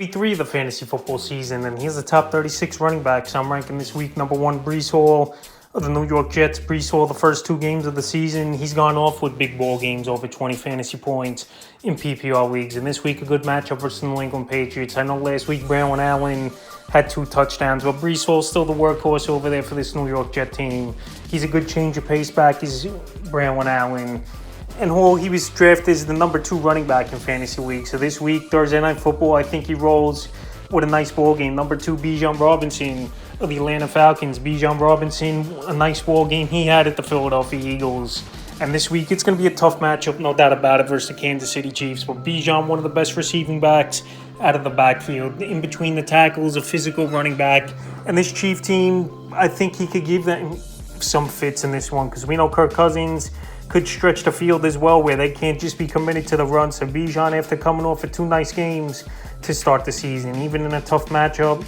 Week 3 of the fantasy football season, and here's the top 36 running backs. I'm ranking this week number 1, Breece Hall of the New York Jets. Breece Hall, the first 2 games of the season, he's gone off with big ball games, over 20 fantasy points in PPR leagues. And this week, a good matchup versus the New England Patriots. I know last week, Brandon Allen had 2 touchdowns, but Breece Hall's still the workhorse over there for this New York Jet team. He's a good change of pace back. He's Brandon Allen. And Hall, he was drafted as the number 2 running back in fantasy league. So this week, Thursday Night Football, I think he rolls with a nice ball game. Number 2, Bijan Robinson of the Atlanta Falcons. Bijan Robinson, a nice ball game he had at the Philadelphia Eagles. And this week, it's going to be a tough matchup, no doubt about it, versus the Kansas City Chiefs. But Bijan, one of the best receiving backs out of the backfield. In between the tackles, a physical running back. And this Chief team, I think he could give them some fits in this one, because we know Kirk Cousins could stretch the field as well, where they can't just be committed to the run. So Bijan, after coming off of 2 nice games to start the season, even in a tough matchup,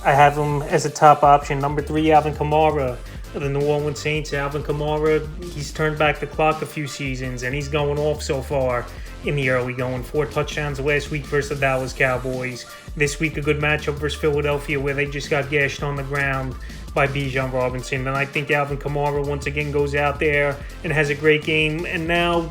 I have him as a top option. Number 3, Alvin Kamara of the New Orleans Saints. Alvin Kamara, he's turned back the clock a few seasons, and he's going off so far in the early going. 4 touchdowns last week versus the Dallas Cowboys. This week, a good matchup versus Philadelphia, where they just got gashed on the ground by Bijan Robinson. And I think Alvin Kamara once again goes out there and has a great game. And now,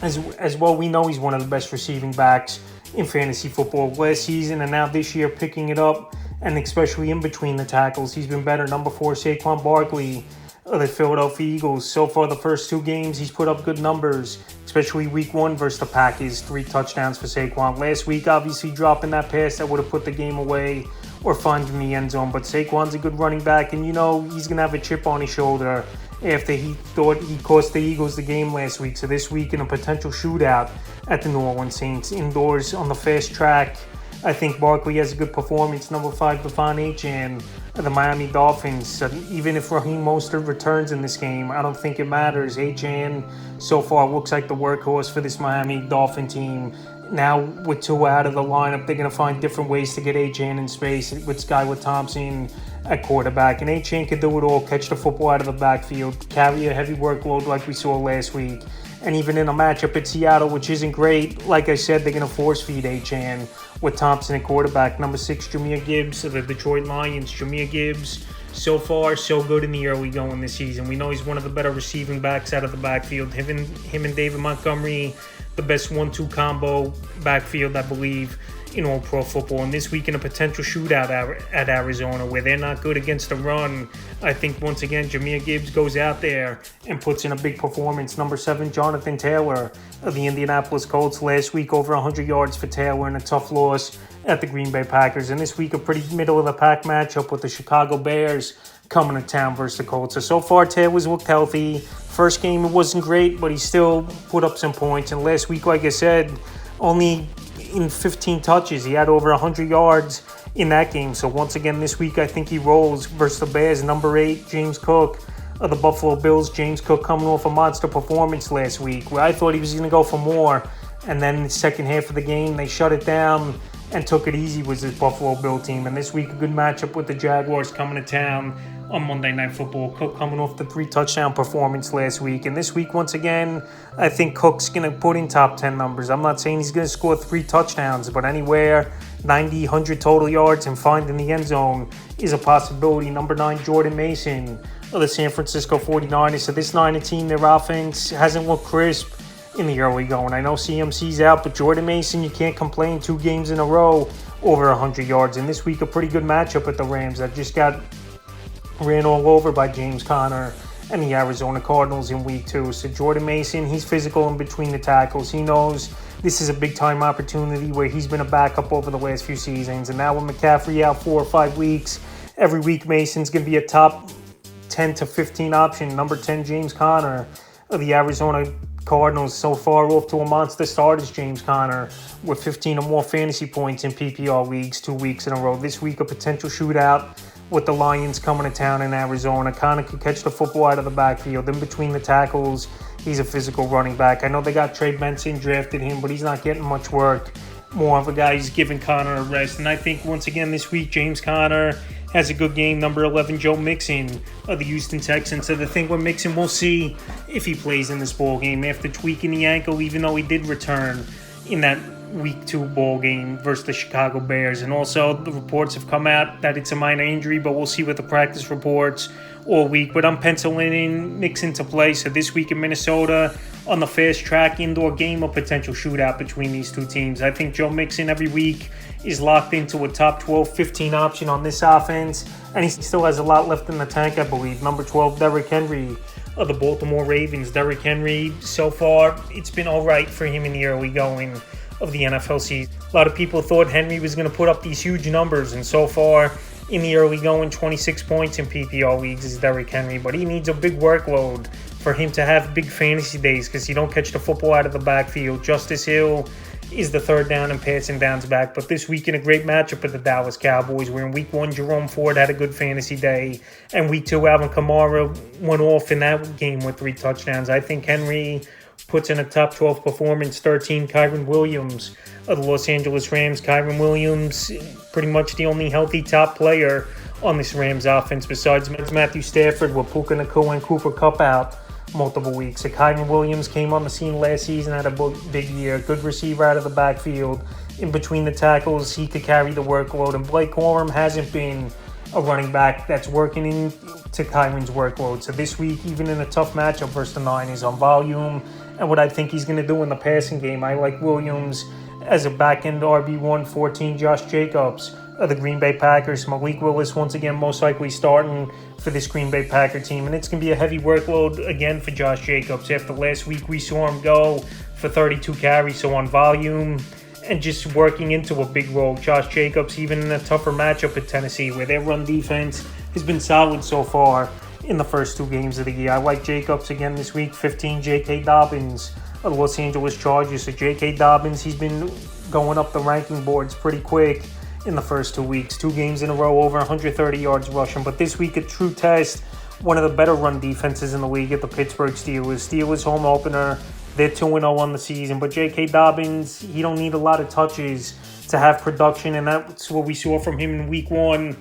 as well, we know he's one of the best receiving backs in fantasy football last season, and now this year picking it up, and especially in between the tackles, he's been better. Number 4, Saquon Barkley of the Philadelphia Eagles. So far, the first 2 games, he's put up good numbers, especially week 1 versus the Packers. 3 touchdowns for Saquon. Last week, obviously dropping that pass that would have put the game away or finding the end zone. But Saquon's a good running back, and you know he's going to have a chip on his shoulder after he thought he cost the Eagles the game last week. So this week, in a potential shootout at the New Orleans Saints, indoors on the fast track, I think Barkley has a good performance. Number 5, Devon Achane of the Miami Dolphins. Even if Raheem Mostert returns in this game, I don't think it matters. Achane so far looks like the workhorse for this Miami Dolphin team. Now, with 2 out of the lineup, they're going to find different ways to get Achane in space with Skylar Thompson at quarterback. And Achane can do it all, catch the football out of the backfield, carry a heavy workload like we saw last week. And even in a matchup at Seattle, which isn't great, like I said, they're going to force-feed Achane with Thompson at quarterback. Number 6, Jahmyr Gibbs of the Detroit Lions. Jahmyr Gibbs, so far, so good in the early going this season. We know he's one of the better receiving backs out of the backfield. Him and David Montgomery, the best 1-2 combo backfield, I believe, in all pro football. And this week in a potential shootout at Arizona, where they're not good against the run, I think once again Jahmyr Gibbs goes out there and puts in a big performance. Number 7, Jonathan Taylor of the Indianapolis Colts. Last week, over 100 yards for Taylor in a tough loss at the Green Bay Packers. And this week, a pretty middle-of-the-pack matchup with the Chicago Bears coming to town versus the Colts. So far, Taylor's looked healthy. First game, it wasn't great, but he still put up some points. And last week, like I said, only in 15 touches, he had over 100 yards in that game. So once again, this week, I think he rolls versus the Bears. Number 8, James Cook of the Buffalo Bills. James Cook coming off a monster performance last week, where I thought he was going to go for more. And then the second half of the game, they shut it down and took it easy with this Buffalo Bill team. And this week, a good matchup with the Jaguars coming to town on Monday Night Football. Cook coming off the 3 touchdown performance last week. And this week, once again, I think Cook's going to put in top 10 numbers. I'm not saying he's going to score 3 touchdowns, but anywhere 90, 100 total yards and finding the end zone is a possibility. Number 9, Jordan Mason of the San Francisco 49ers. So this Niner team, their offense hasn't looked crisp in the early going. I know CMC's out, but Jordan Mason, you can't complain. 2 games in a row over 100 yards. And this week, a pretty good matchup at the Rams that just got ran all over by James Conner and the Arizona Cardinals in week 2. So Jordan Mason, he's physical in between the tackles. He knows this is a big-time opportunity where he's been a backup over the last few seasons. And now with McCaffrey out 4 or 5 weeks, every week Mason's going to be a top 10 to 15 option. Number 10, James Conner of the Arizona Cardinals. So far off to a monster start is James Conner with 15 or more fantasy points in PPR leagues 2 weeks in a row. This week, a potential shootout with the Lions coming to town in Arizona. Conner could catch the football out of the backfield. In between the tackles, he's a physical running back. I know they got Trey Benson, drafted him, but he's not getting much work. More of a guy who's giving Conner a rest. And I think once again this week, James Conner has a good game. Number 11, Joe Mixon of the Houston Texans. So the thing with Mixon, we'll see if he plays in this ball game after tweaking the ankle, even though he did return in that Week 2 bowl game versus the Chicago Bears. And also, the reports have come out that it's a minor injury, but we'll see with the practice reports all week. But I'm penciling in Mixon to play. So this week in Minnesota, on the fast track indoor game, a potential shootout between these two teams. I think Joe Mixon every week is locked into a top 12, 15 option on this offense. And he still has a lot left in the tank, I believe. Number 12, Derrick Henry of the Baltimore Ravens. Derrick Henry, so far, it's been all right for him in the early going of the NFL season. A lot of people thought Henry was going to put up these huge numbers, and so far, in the early going, 26 points in PPR leagues is Derrick Henry, but he needs a big workload for him to have big fantasy days because you don't catch the football out of the backfield. Justice Hill is the third down and passing downs back, but this week in a great matchup with the Dallas Cowboys, where in week 1, Jerome Ford had a good fantasy day, and week 2, Alvin Kamara went off in that game with 3 touchdowns. I think Henry puts in a top 12 performance. 13, Kyren Williams of the Los Angeles Rams. Kyren Williams, pretty much the only healthy top player on this Rams offense besides Matthew Stafford, with Puka Nacua and Cooper Kupp out multiple weeks. So Kyren Williams came on the scene last season, had a big year, good receiver out of the backfield. In between the tackles, he could carry the workload, and Blake Corum hasn't been a running back that's working into Kyren's workload. So this week, even in a tough matchup versus the Niners on volume and what I think he's going to do in the passing game, I like Williams as a back-end RB1. 14, Josh Jacobs of the Green Bay Packers. Malik Willis, once again, most likely starting for this Green Bay Packer team. And it's going to be a heavy workload again for Josh Jacobs. After last week, we saw him go for 32 carries. So on volume and just working into a big role, Josh Jacobs, even in a tougher matchup at Tennessee, where their run defense has been solid so far in the first 2 games of the year. I like Jacobs again this week. 15, J.K. Dobbins of the Los Angeles Chargers. So J.K. Dobbins, he's been going up the ranking boards pretty quick in the first 2 weeks. 2 games in a row, over 130 yards rushing. But this week, a true test, one of the better run defenses in the league at the Pittsburgh Steelers. Steelers home opener. They're 2-0 on the season. But J.K. Dobbins, he don't need a lot of touches to have production. And that's what we saw from him in week 1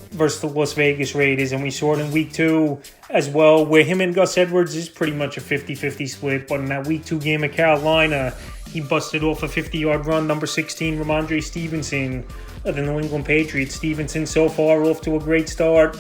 versus the Las Vegas Raiders, and we saw it in week 2 as well, where him and Gus Edwards is pretty much a 50-50 split. But in that week 2 game at Carolina, he busted off a 50-yard run. Number 16, Ramondre Stevenson of the New England Patriots. Stevenson so far off to a great start,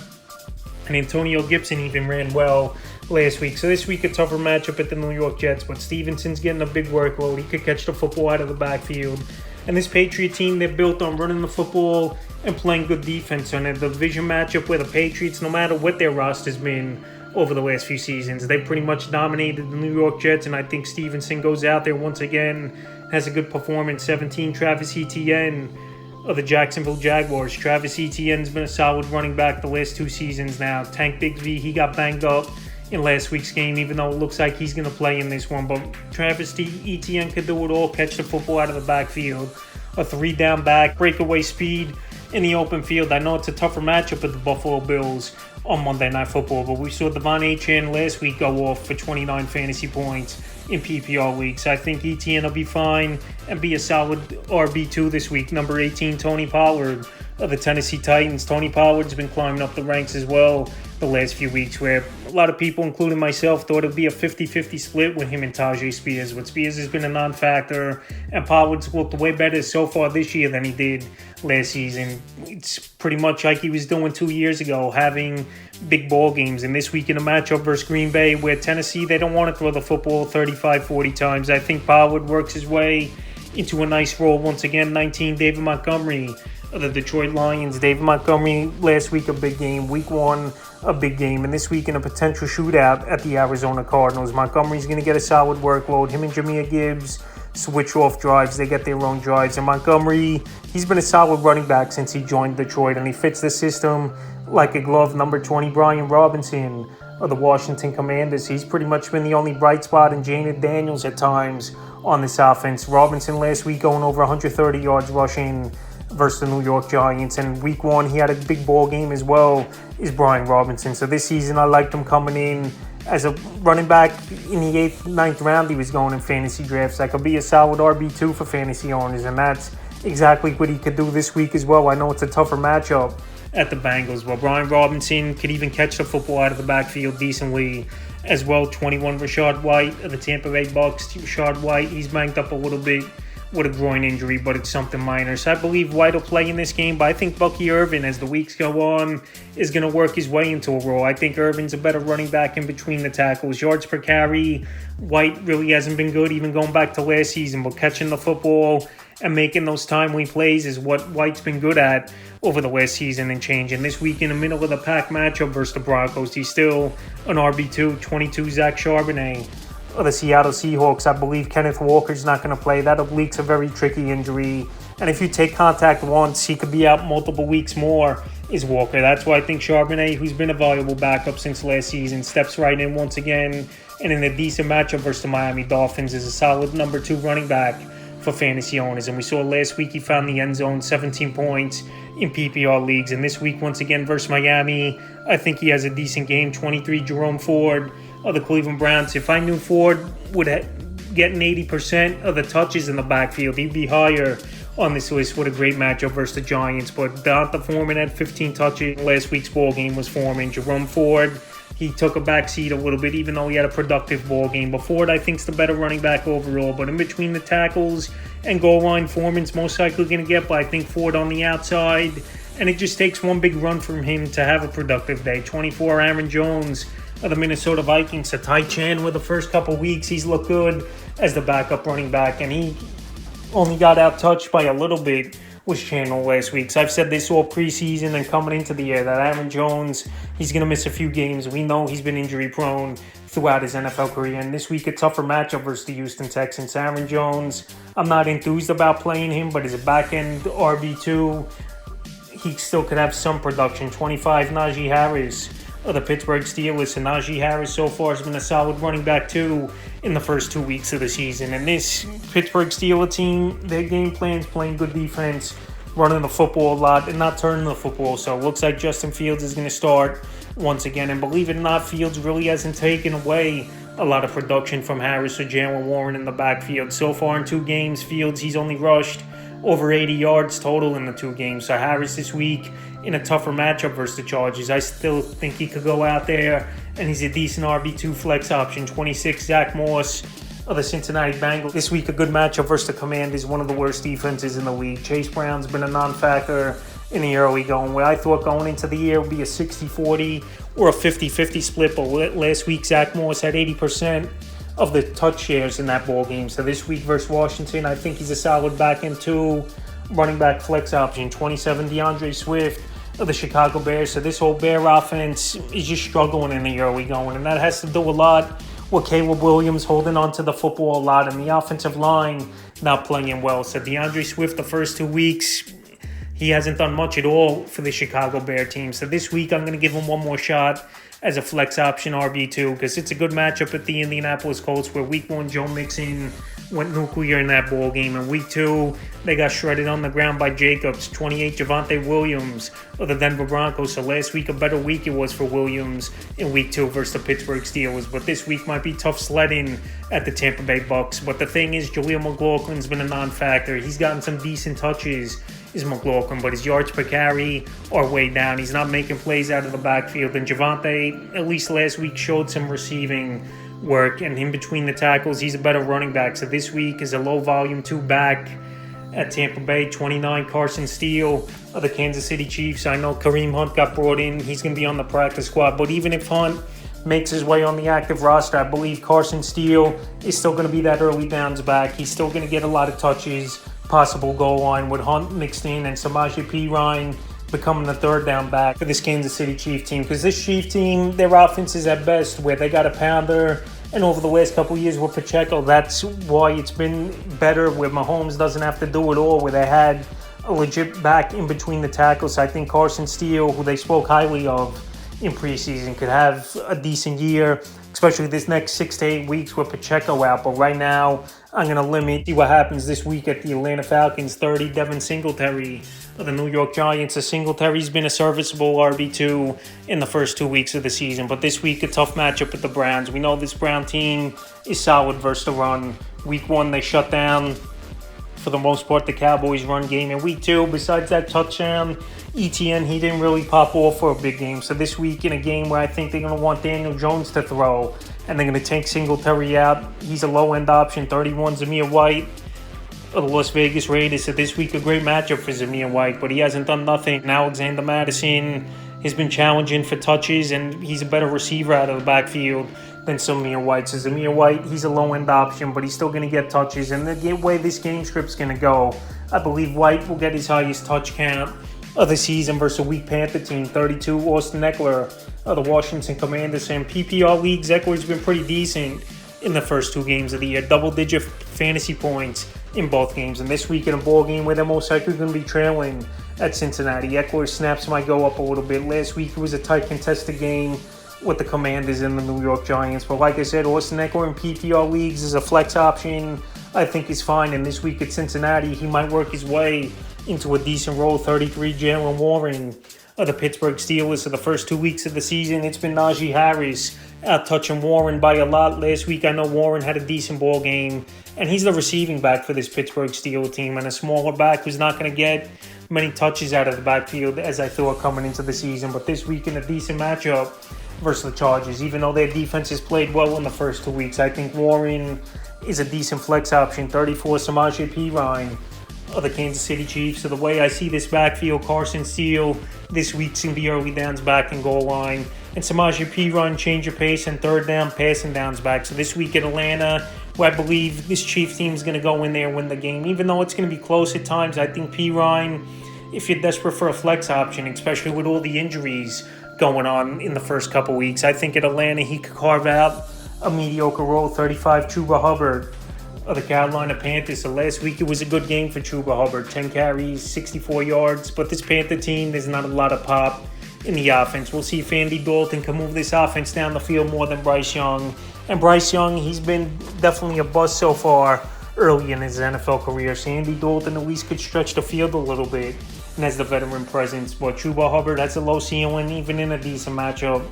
and Antonio Gibson even ran well last week. So this week, a tougher matchup at the New York Jets, but Stevenson's getting a big workload. He could catch the football out of the backfield. And this Patriot team, they're built on running the football and playing good defense. And a division matchup where the Patriots, no matter what their roster's been over the last few seasons, they pretty much dominated the New York Jets. And I think Stevenson goes out there once again, has a good performance. 17, Travis Etienne of the Jacksonville Jaguars. Travis Etienne's been a solid running back the last 2 seasons now. Tank Bigsby, he got banged up in last week's game, even though it looks like he's going to play in this one. But Travis Etienne could do it all, catch the football out of the backfield. A 3-down back, breakaway speed in the open field. I know it's a tougher matchup with the Buffalo Bills on Monday Night Football, but we saw Devon Achane last week go off for 29 fantasy points in PPR leagues. I think Etienne will be fine and be a solid RB2 this week. Number 18, Tony Pollard of the Tennessee Titans. Tony Pollard's been climbing up the ranks as well the last few weeks, where a lot of people, including myself, thought it would be a 50-50 split with him and Tajay Spears. But Spears has been a non-factor, and Pollard's looked way better so far this year than he did last season. It's pretty much like he was doing 2 years ago, having big ball games. And this week in a matchup versus Green Bay, where Tennessee, they don't want to throw the football 35-40 times, I think Pollard works his way into a nice role once again. 19, David Montgomery of the Detroit Lions. David Montgomery, last week a big game. Week 1, a big game. And this week in a potential shootout at the Arizona Cardinals. Montgomery's going to get a solid workload. Him and Jahmyr Gibbs switch off drives. They get their own drives. And Montgomery, he's been a solid running back since he joined Detroit, and he fits the system like a glove. Number 20, Brian Robinson of the Washington Commanders. He's pretty much been the only bright spot in Jaden Daniels at times on this offense. Robinson last week going over 130 yards rushing versus the New York Giants. And week 1, he had a big ball game as well, is Brian Robinson. So this season, I liked him coming in as a running back in the 8th, 9th round. He was going in fantasy drafts. That could be a solid RB2 for fantasy owners, and that's exactly what he could do this week as well. I know it's a tougher matchup at the Bengals, but Brian Robinson could even catch the football out of the backfield decently as well. 21, Rachaad White of the Tampa Bay Bucks. Rachaad White, he's banged up a little bit with a groin injury, but it's something minor. So I believe White will play in this game, but I think Bucky Irvin, as the weeks go on, is going to work his way into a role. I think Irvin's a better running back in between the tackles. Yards per carry, White really hasn't been good, even going back to last season, but catching the football and making those timely plays is what White's been good at over the last season and change. And this week in the middle of the pack matchup versus the Broncos, he's still an RB2, 22 Zach Charbonnet of the Seattle Seahawks. I believe Kenneth Walker's not going to play. That oblique's a very tricky injury. And if you take contact once, he could be out multiple weeks more, is Walker. That's why I think Charbonnet, who's been a valuable backup since last season, steps right in once again. And in a decent matchup versus the Miami Dolphins, is a solid number 2 running back for fantasy owners. And we saw last week he found the end zone, 17 points in PPR leagues. And this week, once again, versus Miami, I think he has a decent game. 23, Jerome Ford of the Cleveland Browns. If I knew Ford would get an 80% of the touches in the backfield, he'd be higher on this list. What a great matchup versus the Giants. But Donta Foreman had 15 touches. Last week's ball game was Foreman. Jerome Ford, he took a backseat a little bit, even though he had a productive ball game. But Ford, I think, is the better running back overall. But in between the tackles and goal line, Foreman's most likely going to get, but I think Ford on the outside. And it just takes one big run from him to have a productive day. 24, Aaron Jones of the Minnesota Vikings. So Ty Chan, with the first couple weeks, he's looked good as the backup running back. And he only got out-touched by a little bit with Chandler last week. So I've said this all preseason and coming into the year that Aaron Jones, he's going to miss a few games. We know he's been injury-prone throughout his NFL career. And this week, a tougher matchup versus the Houston Texans. Aaron Jones, I'm not enthused about playing him, but as a back-end RB2, he still could have some production. 25, Najee Harris of the Pittsburgh Steelers. And Najee Harris so far has been a solid running back too in the first 2 weeks of the season. And this Pittsburgh Steelers team, their game plan is playing good defense, running the football a lot, and not turning the football. So it looks like Justin Fields is going to start once again. And believe it or not, Fields really hasn't taken away a lot of production from Harris or Jaylen Warren in the backfield. So far in 2 games, Fields, he's only rushed over 80 yards total in the 2 games. So Harris this week in a tougher matchup versus the Chargers, I still think he could go out there, and he's a decent RB2 flex option. 26, Zach Moss of the Cincinnati Bengals. This week, a good matchup versus the Commanders, one of the worst defenses in the league. Chase Brown's been a non-factor in the early going, where I thought going into the year would be a 60-40 or a 50-50 split, but last week Zach Moss had 80% of the touch shares in that ball game. So this week versus Washington, I think he's a solid back-end 2 running back flex option. 27, DeAndre Swift of the Chicago Bears. So this whole Bear offense is just struggling in the early going, and that has to do a lot with Caleb Williams holding on to the football a lot and the offensive line not playing well. So DeAndre Swift, the first 2 weeks, he hasn't done much at all for the Chicago Bear team. So this week, I'm going to give him one more shot as a flex option RB2 because it's a good matchup at the Indianapolis Colts, where week 1, Joe Mixon went nuclear in that ball game. And week 2, they got shredded on the ground by Jacobs. 28, Javonte Williams of the Denver Broncos. So last week, a better week it was for Williams in week 2 versus the Pittsburgh Steelers. But this week might be tough sledding at the Tampa Bay Bucks. But the thing is, Jaleel McLaughlin's been a non-factor. He's gotten some decent touches, is McLaughlin, but his yards per carry are way down. He's not making plays out of the backfield. And Javonte, at least last week, showed some receiving work, and in between the tackles, he's a better running back. So this week is a low-volume 2 back at Tampa Bay. 29, Carson Steele of the Kansas City Chiefs. I know Kareem Hunt got brought in. He's going to be on the practice squad, but even if Hunt makes his way on the active roster, I believe Carson Steele is still going to be that early downs back. He's still going to get a lot of touches, possible goal line with Hunt mixed in, and Samaje Perine becoming the third down back for this Kansas City Chiefs team. Because this Chiefs team, their offense is at best where they got a pounder, and over the last couple of years with Pacheco, that's why it's been better, where Mahomes doesn't have to do it all, where they had a legit back in between the tackles. I think Carson Steele, who they spoke highly of in preseason, could have a decent year, especially this next 6 to 8 weeks with Pacheco out. But right now, I'm going to see what happens this week at the Atlanta Falcons. 30, Devin Singletary of the New York Giants. Singletary's been a serviceable RB2 in the first 2 weeks of the season. But this week, a tough matchup with the Browns. We know this Brown team is solid versus the run. Week 1, they shut down, for the most part, the Cowboys' run game. In week 2, besides that touchdown, ETN, he didn't really pop off for a big game. So this week, in a game where I think they're going to want Daniel Jones to throw, and they're going to take Singletary out, he's a low-end option. 31, Zamir White of the Las Vegas Raiders. So this week, a great matchup for Zamir White, but he hasn't done nothing. And Alexander Mattison has been challenging for touches, and he's a better receiver out of the backfield than Zamir White. So Zamir White, he's a low-end option, but he's still going to get touches. And the way this game script's going to go, I believe White will get his highest touch count of the season versus a weak Panther team, 32. Austin Ekeler of the Washington Commanders. And PPR leagues, Ekeler's been pretty decent in the first 2 games of the year. Double-digit fantasy points in both games. And this week in a ball game where they're most likely going to be trailing at Cincinnati, Ekeler snaps might go up a little bit. Last week it was a tight contested game with the Commanders and the New York Giants. But like I said, Austin Ekeler in PPR leagues is a flex option. I think he's fine. And this week at Cincinnati, he might work his way into a decent role. 33, Jalen Warren of the Pittsburgh Steelers. So the first 2 weeks of the season, it's been Najee Harris out touching Warren by a lot. Last week, I know Warren had a decent ball game, and he's the receiving back for this Pittsburgh Steelers team, and a smaller back who's not going to get many touches out of the backfield as I thought coming into the season. But this week in a decent matchup versus the Chargers, even though their defense has played well in the first 2 weeks, I think Warren is a decent flex option. 34, Samaje Perine of the Kansas City Chiefs. So the way I see this backfield, Carson Steele this week's in the early downs back and goal line, and Samaje Perine change of pace and third down passing downs back. So this week in Atlanta, where I believe this Chiefs team is going to go in there and win the game, even though it's going to be close at times. I think Perine, if you're desperate for a flex option, especially with all the injuries going on in the first couple weeks, I think at Atlanta he could carve out a mediocre role. 35, Chuba Hubbard of the Carolina Panthers. So last week it was a good game for Chuba Hubbard. 10 carries, 64 yards. But this Panther team, there's not a lot of pop in the offense. We'll see if Andy Dalton can move this offense down the field more than Bryce Young. And Bryce Young, he's been definitely a bust so far early in his NFL career. So Andy Dalton at least could stretch the field a little bit and has the veteran presence. But Chuba Hubbard has a low ceiling, even in a decent matchup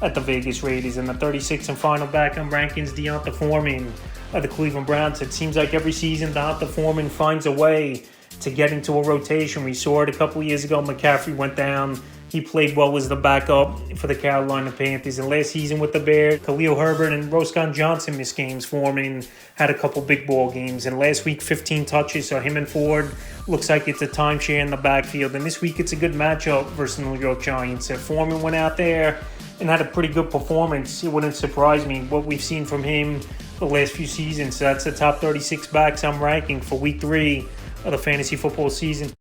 at the Vegas Raiders. And the 36th and final back on rankings, D'Onta Foreman of the Cleveland Browns. It seems like every season D'Onta Foreman finds a way to get into a rotation. We saw it a couple of years ago. McCaffrey went down. He played well as the backup for the Carolina Panthers. And last season with the Bears, Khalil Herbert and Roscoe Johnson missed games. Foreman had a couple big ball games. And last week, 15 touches. So him and Ford looks like it's a timeshare in the backfield. And this week, it's a good matchup versus the New York Giants. If Foreman went out there and had a pretty good performance, it wouldn't surprise me what we've seen from him the last few seasons. So that's the top 36 backs I'm ranking for week 3 of the fantasy football season.